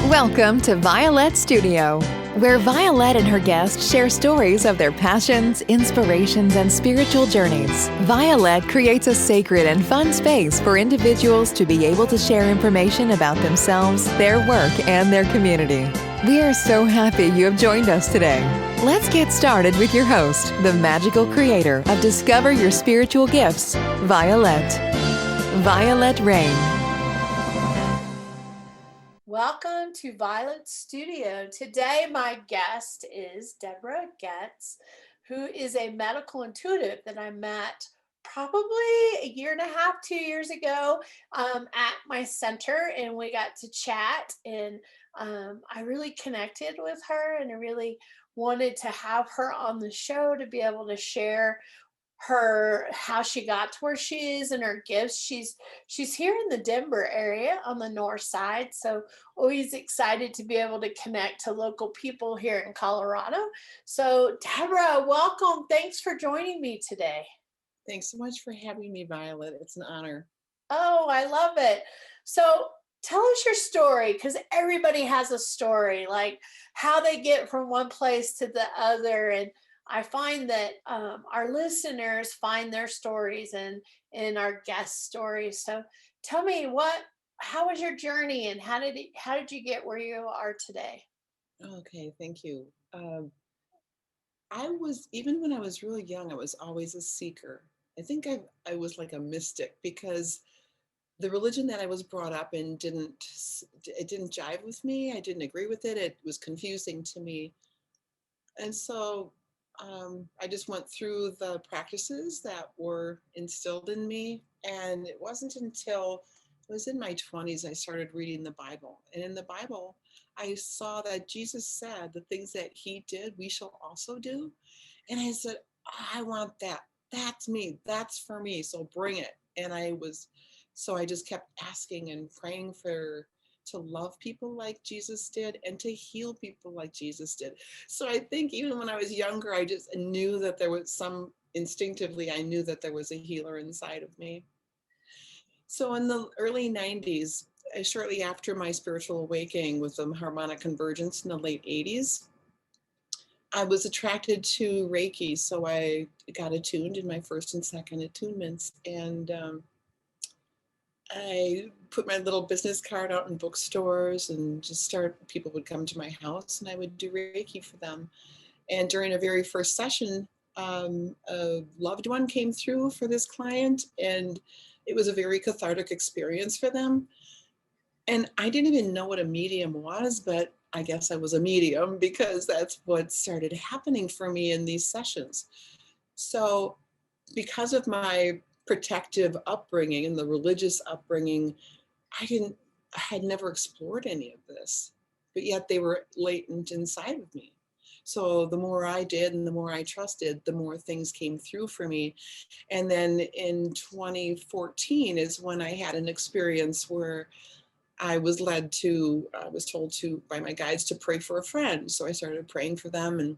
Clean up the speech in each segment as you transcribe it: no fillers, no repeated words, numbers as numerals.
Welcome to Vialet Studio, where Vialet and her guests share stories of their passions, inspirations, and spiritual journeys. Vialet creates a sacred and fun space for individuals to be able to share information about themselves, their work, and their community. We are so happy you have joined us today. Let's get started with your host, the magical creator of Discover Your Spiritual Gifts, Vialet. Vialet Rain. Welcome to Vialet Studio. Today, my guest is Deb Goetz, who is a medical intuitive that I met probably a year and a half, 2 years ago at my center, and we got to chat, and I really connected with her, and I really wanted to have her on the show to be able to share how she got to where she is and her gifts. She's here in the Denver area on the north side, so always excited to be able to connect to local people here in Colorado. So Debrah, welcome. Thanks for joining me today. Thanks so much for having me, Violet. It's an honor. Oh, I love it. So tell us your story, because everybody has a story, like how they get from one place to the other. And I find that our listeners find their stories in our guest stories. So tell me, how was your journey, and how did you get where you are today? Okay, thank you. Even when I was really young, I was always a seeker. I think I was like a mystic, because the religion that I was brought up in didn't jive with me. I didn't agree with it. It was confusing to me. And so I just went through the practices that were instilled in me. And it wasn't until I was in my 20s I started reading the Bible. And in the Bible, I saw that Jesus said the things that he did, we shall also do. And I said, I want that. That's me. That's for me. So bring it. And I just kept asking and praying to love people like Jesus did and to heal people like Jesus did. So I think even when I was younger, I just knew that instinctively, I knew that there was a healer inside of me. So in the early 90s, shortly after my spiritual awakening with the harmonic convergence in the late 80s, I was attracted to Reiki. So I got attuned in my first and second attunements. And I put my little business card out in bookstores and people would come to my house and I would do Reiki for them. And during a very first session, a loved one came through for this client, and it was a very cathartic experience for them. And I didn't even know what a medium was, but I guess I was a medium because that's what started happening for me in these sessions. So because of my protective upbringing and the religious upbringing, I had never explored any of this, but yet they were latent inside of me. So the more I did and the more I trusted, the more things came through for me. And then in 2014 is when I had an experience where I was told by my guides to pray for a friend. So I started praying for them, and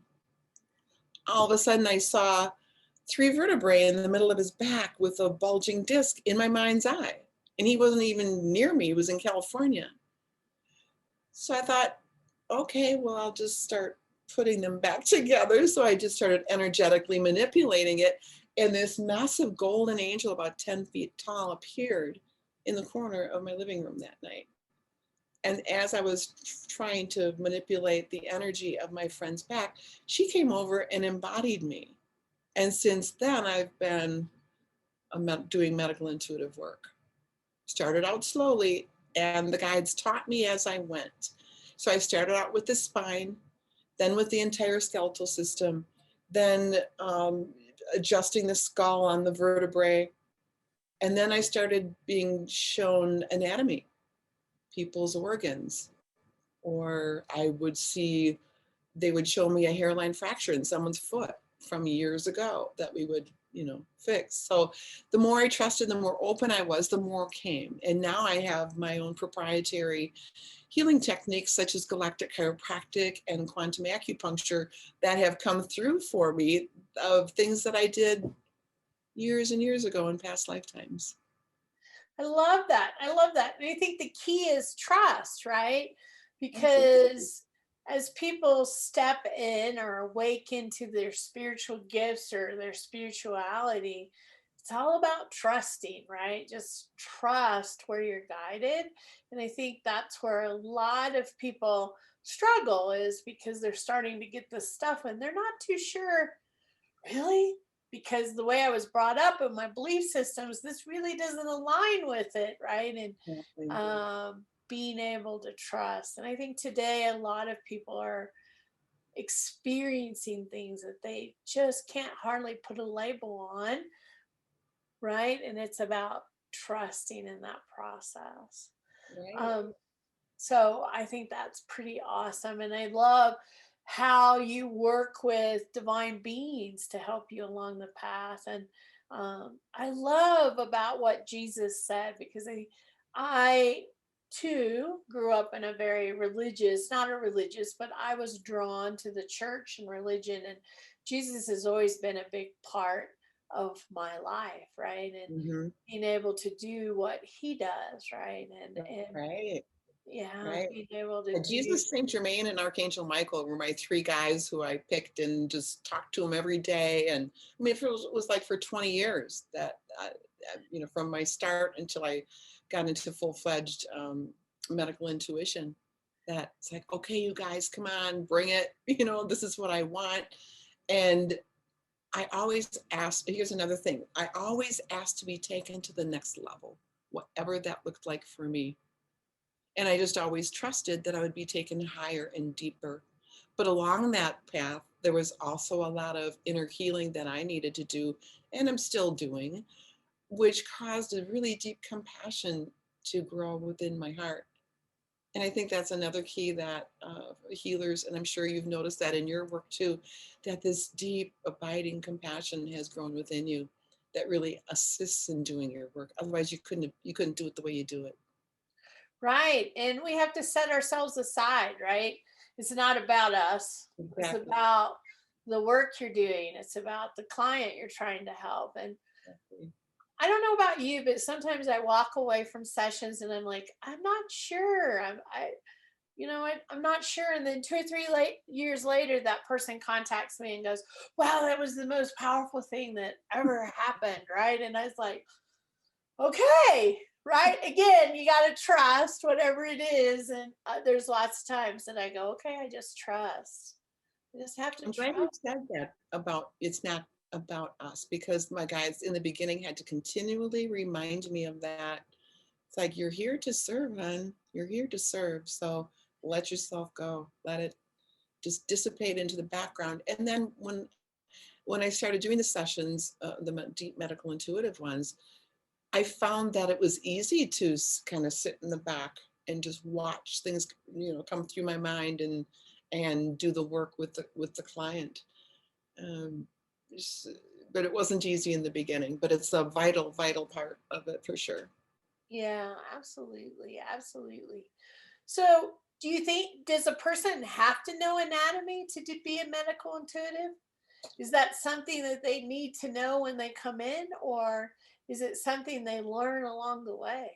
all of a sudden I saw 3 vertebrae in the middle of his back with a bulging disc in my mind's eye. And he wasn't even near me, he was in California. So I thought, okay, well, I'll just start putting them back together. So I just started energetically manipulating it. And this massive golden angel, about 10 feet tall, appeared in the corner of my living room that night. And as I was trying to manipulate the energy of my friend's back, she came over and embodied me. And since then, I've been doing medical intuitive work. Started out slowly, and the guides taught me as I went. So I started out with the spine, then with the entire skeletal system, then adjusting the skull on the vertebrae. And then I started being shown anatomy, people's organs, or they would show me a hairline fracture in someone's foot from years ago that we would, fix. So the more I trusted, the more open I was, the more came. And now I have my own proprietary healing techniques such as galactic chiropractic and quantum acupuncture that have come through for me of things that I did years and years ago in past lifetimes. I love that. And I think the key is trust, right? because as people step in or awaken to their spiritual gifts or their spirituality, it's all about trusting, right? Just trust where you're guided. And I think that's where a lot of people struggle, is because they're starting to get this stuff and they're not too sure, really? Because the way I was brought up in my belief systems, this really doesn't align with it, right? And Exactly. being able to trust. And I think today a lot of people are experiencing things that they just can't hardly put a label on, right? And it's about trusting in that process. Right. Um, so I think that's pretty awesome. And I love how you work with divine beings to help you along the path. And I love about what Jesus said, because I too grew up in a very religious, not a religious, but I was drawn to the church and religion. And Jesus has always been a big part of my life, right? And Mm-hmm. being able to do what he does, right? And Right. yeah, Right. being able to do. Jesus, Saint Germain, and Archangel Michael were my three guys who I picked and just talked to them every day. And I mean, it was like for 20 years that, from my start until I got into full-fledged medical intuition, that it's like, okay, you guys, come on, bring it. This is what I want. And I always asked, here's another thing, I always asked to be taken to the next level, whatever that looked like for me. And I just always trusted that I would be taken higher and deeper. But along that path, there was also a lot of inner healing that I needed to do, and I'm still doing, which caused a really deep compassion to grow within my heart. And I think that's another key that healers, and I'm sure you've noticed that in your work too, that this deep, abiding compassion has grown within you that really assists in doing your work. Otherwise, you couldn't do it the way you do it. Right. And we have to set ourselves aside, right? It's not about us. It's Exactly. about the work you're doing. It's about the client you're trying to help. And Exactly. I don't know about you, but sometimes I walk away from sessions and I'm like, I'm not sure. I'm not sure. And then 2 or 3 years later, that person contacts me and goes, wow, that was the most powerful thing that ever happened. Right. And I was like, okay, right? Again, you got to trust whatever it is. And there's lots of times that I go, okay, I just trust. I just have to I'm glad you trust. said that about it's not about us, because my guys in the beginning had to continually remind me of that. It's like, you're here to serve, hon. You're here to serve. So let yourself go. Let it just dissipate into the background. And then when I started doing the sessions, the deep medical intuitive ones, I found that it was easy to kind of sit in the back and just watch things, come through my mind and do the work with the client. Um, but it wasn't easy in the beginning, but it's a vital, vital part of it for sure. Yeah, absolutely. Absolutely. So, do you think, does a person have to know anatomy to be a medical intuitive? Is that something that they need to know when they come in, or is it something they learn along the way?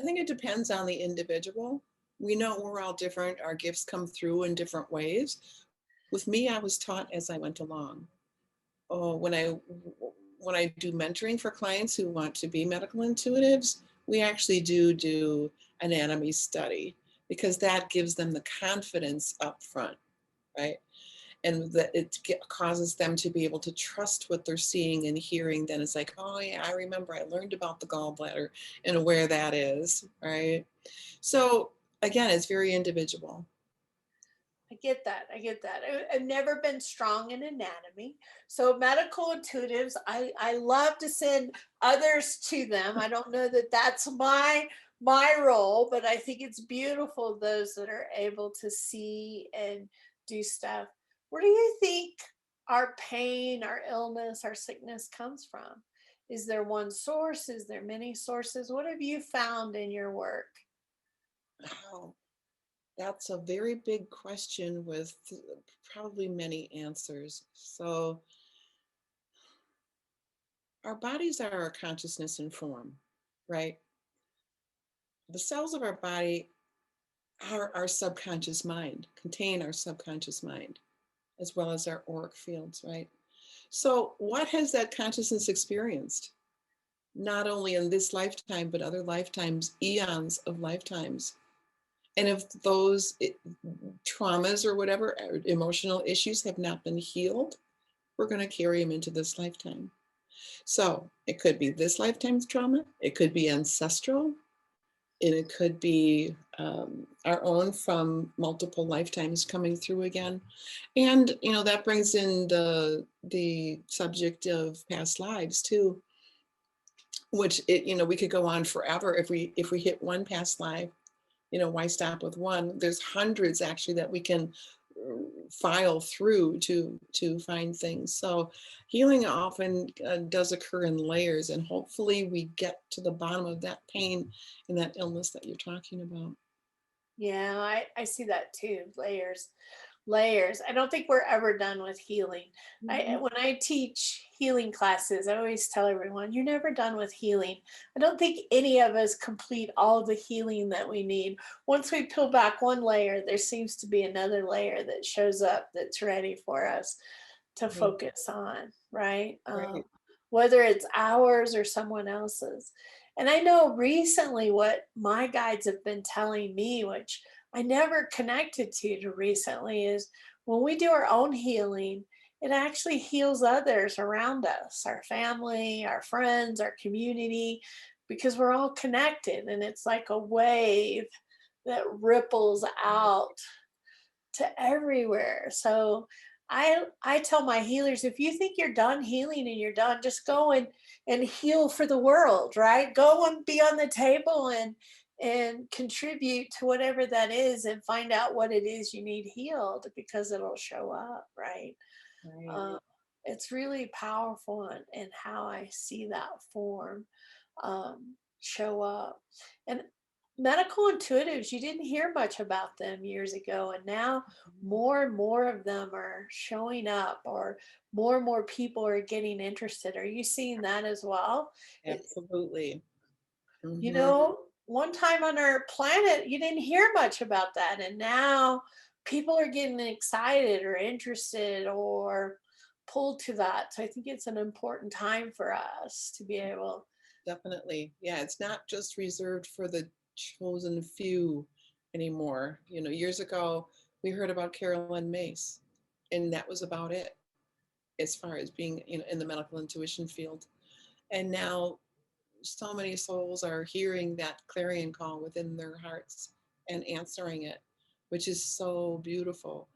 I think it depends on the individual. We know we're all different. Our gifts come through in different ways. With me, I was taught as I went along. Oh, when I do mentoring for clients who want to be medical intuitives, we actually do anatomy study, because that gives them the confidence up front, right? And that causes them to be able to trust what they're seeing and hearing. Then it's like, oh yeah, I remember I learned about the gallbladder and where that is, right? So again, it's very individual. I get that. I get that. I've never been strong in anatomy. So medical intuitives, I love to send others to them. I don't know that that's my role, but I think it's beautiful, those that are able to see and do stuff. Where do you think our pain, our illness, our sickness comes from? Is there one source? Is there many sources? What have you found in your work? Wow, that's a very big question with probably many answers. So our bodies are our consciousness and form, right? The cells of our body our subconscious mind, contain our subconscious mind, as well as our auric fields, right? So what has that consciousness experienced? Not only in this lifetime, but other lifetimes, eons of lifetimes. And if those traumas or whatever, emotional issues have not been healed, we're going to carry them into this lifetime. So it could be this lifetime's trauma, it could be ancestral, and it could be our own from multiple lifetimes coming through again. And, you know, that brings in the subject of past lives too, which you know, we could go on forever. If we hit one past life, you know, why stop with one? There's hundreds actually that we can file through to find things. So healing often does occur in layers, and hopefully we get to the bottom of that pain and that illness that you're talking about. Yeah, I see that too. Layers. I don't think we're ever done with healing. When I teach healing classes, I always tell everyone, you're never done with healing. I don't think any of us complete all the healing that we need. Once we peel back one layer, there seems to be another layer that shows up that's ready for us to focus on, right? Right. Whether it's ours or someone else's. And I know recently what my guides have been telling me, which I never connected to recently, is when we do our own healing, it actually heals others around us, our family, our friends, our community, because we're all connected, and it's like a wave that ripples out to everywhere. So I tell my healers, if you think you're done healing and you're done, just go and heal for the world, right? Go and be on the table and contribute to whatever that is, and find out what it is you need healed, because it'll show up, right? Right. It's really powerful in how I see that form show up. And medical intuitives, you didn't hear much about them years ago, and now more and more of them are showing up, or more and more people are getting interested. Are you seeing that as well? Absolutely. You Mm-hmm. know, one time on our planet, you didn't hear much about that. And now people are getting excited or interested or pulled to that. So I think it's an important time for us to be able. Definitely. Yeah, it's not just reserved for the chosen few anymore. You know, years ago, we heard about Carolyn Mace, and that was about it as far as being, you know, in the medical intuition field. And now so many souls are hearing that clarion call within their hearts and answering it, which is so beautiful.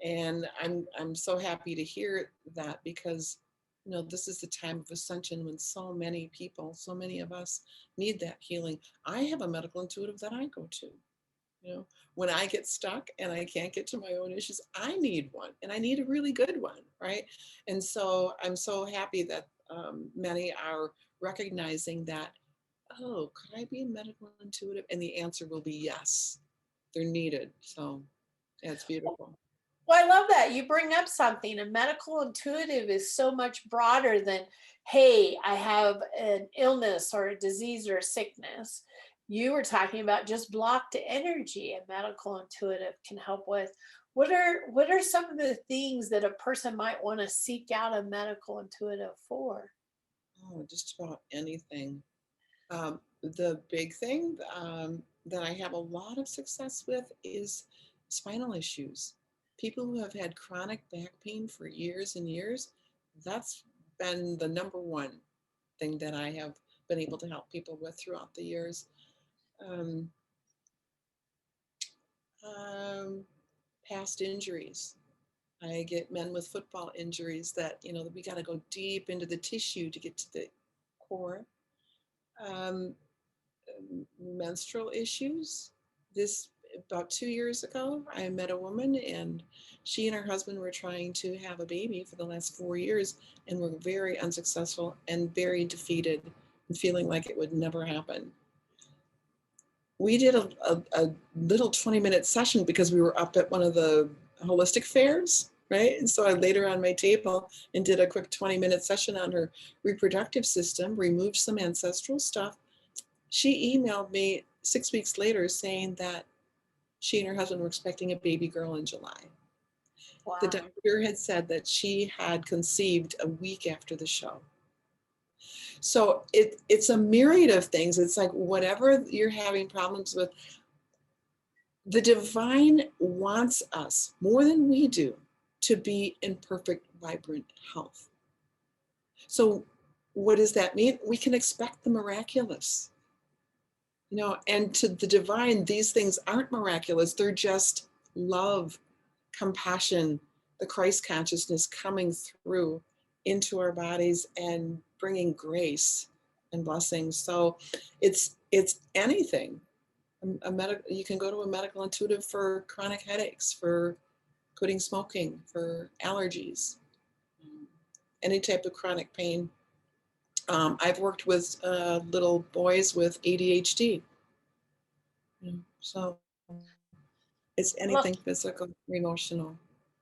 And I'm so happy to hear that, because you know, this is the time of ascension when so many people, so many of us need that healing. I have a medical intuitive that I go to. You know, when I get stuck and I can't get to my own issues, I need one, and I need a really good one, right? And so I'm so happy that many are recognizing that, oh, could I be a medical intuitive? And the answer will be yes, they're needed. So yeah, it's beautiful. Well, I love that. You bring up something. A medical intuitive is so much broader than, hey, I have an illness or a disease or a sickness. You were talking about just blocked energy a medical intuitive can help with. What are some of the things that a person might want to seek out a medical intuitive for? Oh, just about anything. The big thing that I have a lot of success with is spinal issues. People who have had chronic back pain for years and years, that's been the number one thing that I have been able to help people with throughout the years. Um, um, Past injuries. I get men with football injuries that, you know, we got to go deep into the tissue to get to the core. Um, Menstrual issues. This about 2 years ago, I met a woman, and she and her husband were trying to have a baby for the last 4 years, and were very unsuccessful and very defeated and feeling like it would never happen. We did a little 20-minute session because we were up at one of the holistic fairs, right? And so I laid her on my table and did a quick 20-minute session on her reproductive system, removed some ancestral stuff. She emailed me 6 weeks later saying that She and her husband were expecting a baby girl in July. Wow. The doctor had said that she had conceived a week after the show. So it's a myriad of things. It's like whatever you're having problems with, the divine wants us more than we do to be in perfect, vibrant health. So what does that mean? We can expect the miraculous. And to the divine, these things aren't miraculous. They're just love, compassion, the Christ consciousness coming through into our bodies and bringing grace and blessings. So it's anything. You can go to a medical intuitive for chronic headaches, for quitting smoking, for allergies, any type of chronic pain. I've worked with little boys with ADHD. So it's anything physical, emotional.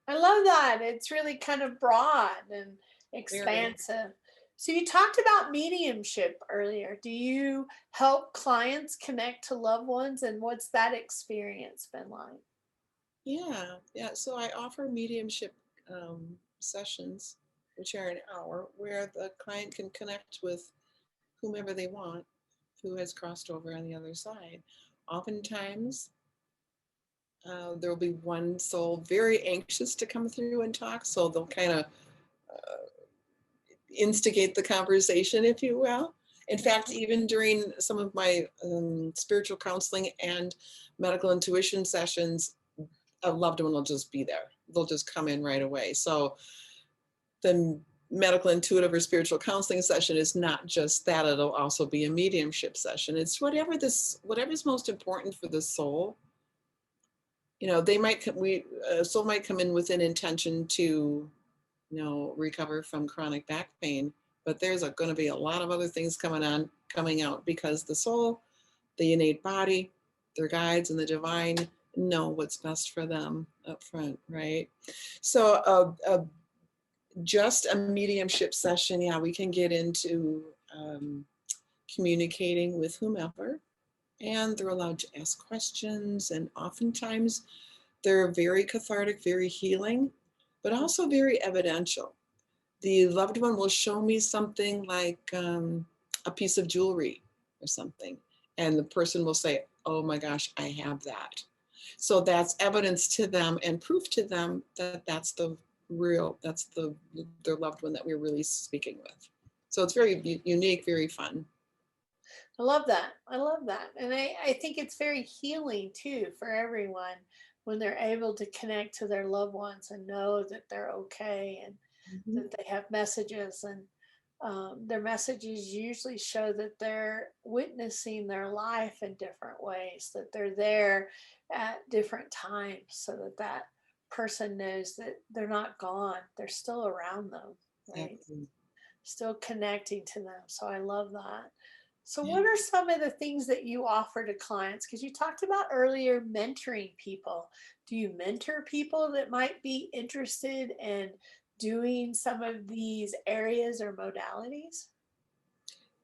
I love that. It's really kind of broad and Very. expansive. So you talked about mediumship earlier. Do you help clients connect to loved ones, and what's that experience been like? Yeah. So I offer mediumship sessions, which are an hour, where the client can connect with whomever they want, who has crossed over on the other side. Oftentimes, there will be one soul very anxious to come through and talk, so they'll kind of instigate the conversation, if you will. In fact, even during some of my spiritual counseling and medical intuition sessions, a loved one will just be there. They'll just come in right away. So the medical intuitive or spiritual counseling session is not just that, it'll also be a mediumship session. It's whatever's most important for the soul. Soul might come in with an intention to, recover from chronic back pain, but there's going to be a lot of other things coming out because the soul, the innate body, their guides and the divine know what's best for them up front, right? So just a mediumship session, we can get into communicating with whomever, and they're allowed to ask questions, and oftentimes they're very cathartic, very healing, but also very evidential. The loved one will show me something like a piece of jewelry or something, and the person will say, oh my gosh, I have that. So that's evidence to them and proof to them that that's their loved one that we're really speaking with. So it's very unique, very fun. I love that. I love that. And I think it's very healing too for everyone when they're able to connect to their loved ones and know that they're okay, and that they have messages, and their messages usually show that they're witnessing their life in different ways, that they're there at different times, so that that person knows that they're not gone, they're still around them, right? Exactly. Still connecting to them. So I love that. So Yeah. what are some of the things that you offer to clients? Because you talked about earlier mentoring people. Do you mentor people that might be interested in doing some of these areas or modalities?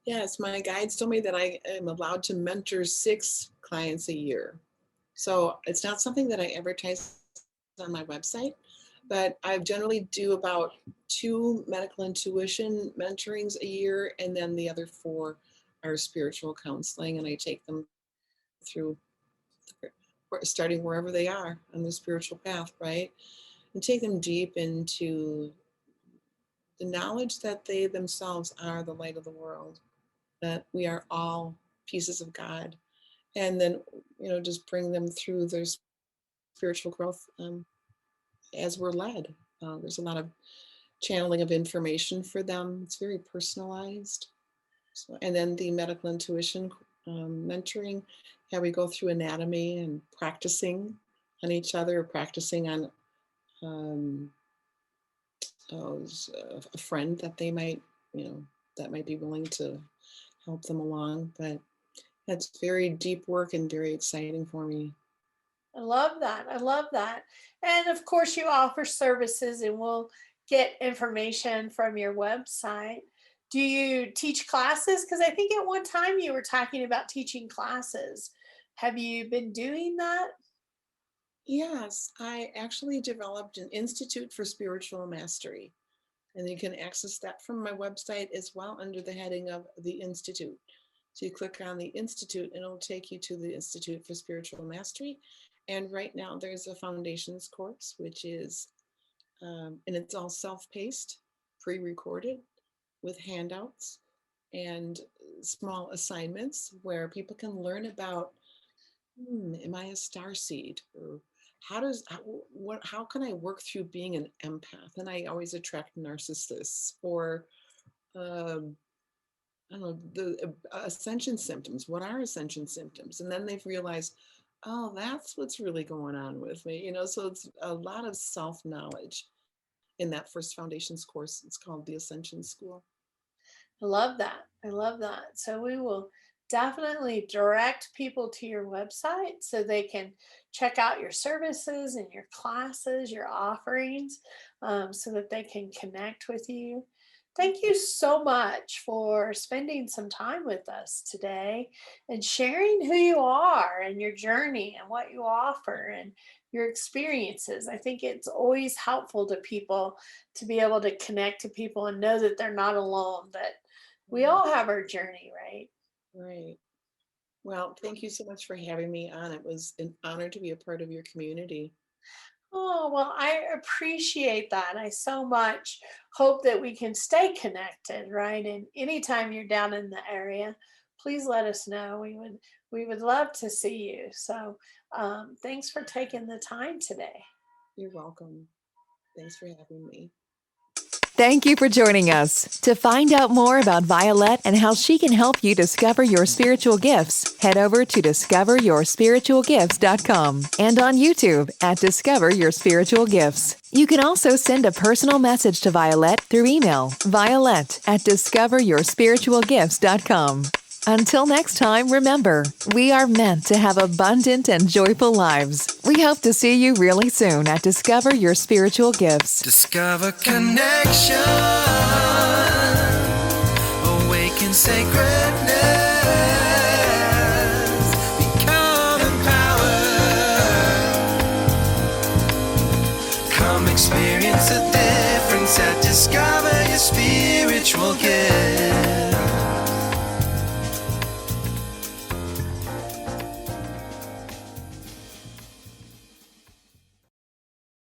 Yes, my guides told me that I am allowed to mentor 6 clients a year. So it's not something that I advertise on my website, but I generally do about 2 medical intuition mentorings a year, and then the other 4 are spiritual counseling, and I take them through starting wherever they are on the spiritual path, right? And take them deep into the knowledge that they themselves are the light of the world, that we are all pieces of God, and then just bring them through their spiritual growth as we're led. There's a lot of channeling of information for them. It's very personalized. So, and then the medical intuition mentoring, how we go through anatomy and practicing on each other, practicing on a friend that they might, that might be willing to help them along. But that's very deep work and very exciting for me. I love that. I love that. And of course, you offer services, and we'll get information from your website. Do you teach classes? Because I think at one time you were talking about teaching classes. Have you been doing that? Yes, I actually developed an Institute for Spiritual Mastery, and you can access that from my website as well under the heading of the Institute. So you click on the Institute and it'll take you to the Institute for Spiritual Mastery. And right now there's a foundations course, which is, and it's all self-paced, pre-recorded with handouts and small assignments where people can learn about, am I a star seed? Or how can I work through being an empath? And I always attract narcissists. Or um, I don't know, the ascension symptoms. What are ascension symptoms? And then they've realized, oh, that's what's really going on with me. So it's a lot of self-knowledge in that first foundations course. It's called the Ascension School. I love that. I love that. So we will definitely direct people to your website so they can check out your services and your classes, your offerings, so that they can connect with you. Thank you so much for spending some time with us today and sharing who you are and your journey and what you offer and your experiences. I think it's always helpful to people to be able to connect to people and know that they're not alone, that we all have our journey, right? Right. Well, thank you so much for having me on. It was an honor to be a part of your community. Oh, well, I appreciate that. I so much hope that we can stay connected, right? And anytime you're down in the area, please let us know. We would love to see you. So thanks for taking the time today. You're welcome. Thanks for having me. Thank you for joining us. To find out more about Vialet and how she can help you discover your spiritual gifts, head over to discoveryourspiritualgifts.com and on YouTube at Discover Your Spiritual Gifts. You can also send a personal message to Vialet through email, violet@discoveryourspiritualgifts.com. Until next time, remember, we are meant to have abundant and joyful lives. We hope to see you really soon at Discover Your Spiritual Gifts. Discover connection, awaken sacredness, become empowered. Come experience the difference at Discover Your Spiritual Gifts.